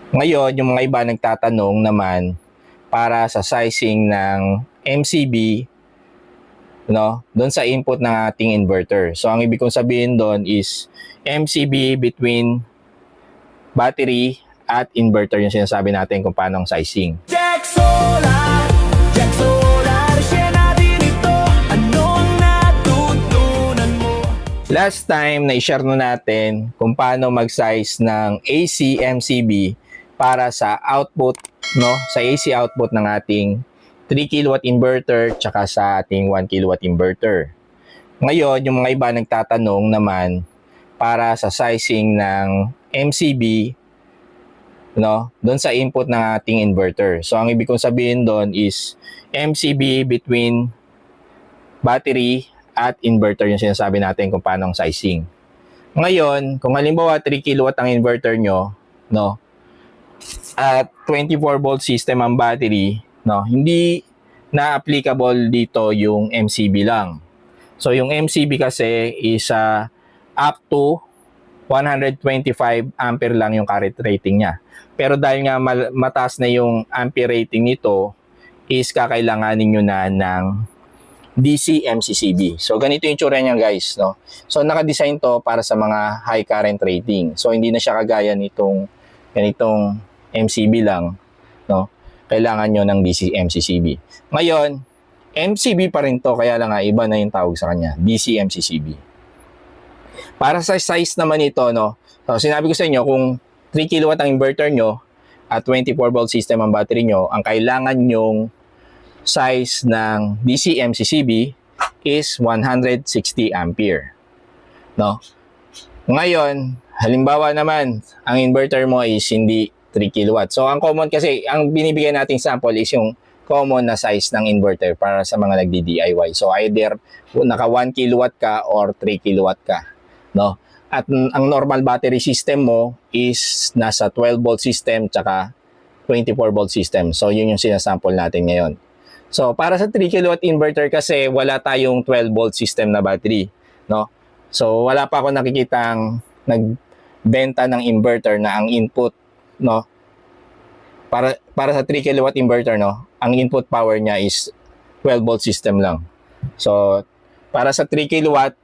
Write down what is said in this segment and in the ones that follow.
Ngayon, yung mga iba nagtatanong naman para sa sizing ng MCB, no, doon sa input ng ating inverter. So, ang ibig kong sabihin doon is MCB between battery at inverter yung sinasabi natin kung paano ang sizing. Jack Solar, share natin ito. Ano ang natutunan mo? Last time, na-share na natin kung paano mag-size ng AC MCB para sa output, no, sa AC output ng ating 3 kW inverter tsaka sa ating 1 kW inverter. Ngayon, yung mga iba nagtatanong naman para sa sizing ng MCB, no, doon sa input ng ating inverter. So, ang ibig kong sabihin doon is MCB between battery at inverter yung sinasabi natin kung paano ang sizing. Ngayon, kung halimbawa 3 kW ang inverter nyo, no, at 24 volt system ang battery, no, hindi na applicable dito yung MCB lang. So, yung MCB kasi is up to 125 ampere lang yung current rating niya. Pero dahil nga mataas na yung ampere rating nito, is kakailanganin nyo na ng DC MCCB. So, ganito yung tsura niya, guys, no? So, naka-design to para sa mga high current rating. So, hindi na siya kagaya nitong ganitong MCB lang, no? Kailangan nyo ng DC MCCB. Ngayon, MCB pa rin to, kaya lang nga iba na yung tawag sa kanya, DC MCCB. Para sa size naman ito, no? So, sinabi ko sa inyo, kung 3 kW ang inverter nyo at 24 volt system ang battery nyo, ang kailangan nyong size ng DC MCCB is 160 ampere, no? Ngayon, halimbawa naman, ang inverter mo is hindi 3 kW. So, ang common kasi, ang binibigyan nating sample is yung common na size ng inverter para sa mga nagdi-DIY. So, either naka 1 kW ka or 3 kW ka, no? At ang normal battery system mo is nasa 12 volt system tsaka 24 volt system. So, yun yung sinasample natin ngayon. So, para sa 3 kW inverter kasi wala tayong 12 volt system na battery, no? So, wala pa ako nakikitang nagbenta ng inverter na ang input, no? Para sa 3 kW inverter, no, ang input power niya is 12 volt system lang. So, para sa 3 kW,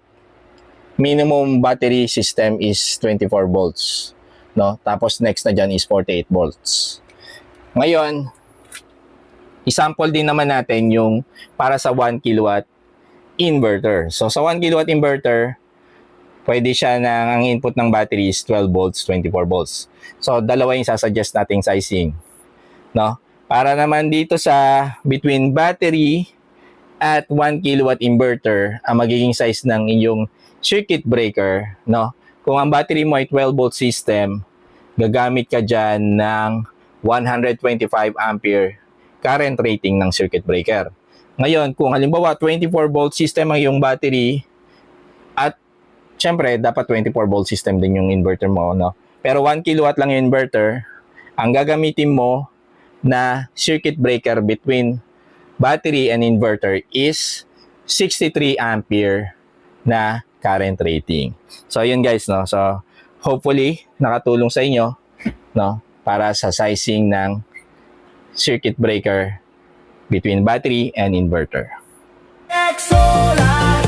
minimum battery system is 24 volts, no? Tapos next na dyan is 48 volts. Ngayon, isample din naman natin yung para sa 1 kW inverter. So, sa 1 kW inverter, pwede siya ang input ng battery is 12 volts, 24 volts. So, dalawa yung sasuggest nating sizing, no? Para naman dito sa between battery at 1 kW inverter, ang magiging size ng inyong circuit breaker, no? Kung ang battery mo ay 12 volt system, gagamit ka dyan ng 125 ampere current rating ng circuit breaker. Ngayon, kung halimbawa 24 volt system ang iyong battery at syempre dapat 24 volt system din yung inverter mo, no? Pero 1 kW lang yung inverter, ang gagamitin mo na circuit breaker between battery and inverter is 63 ampere na current rating. So, yun guys, no? So, hopefully, nakatulong sa inyo, no? Para sa sizing ng circuit breaker between battery and inverter. Jack Solar,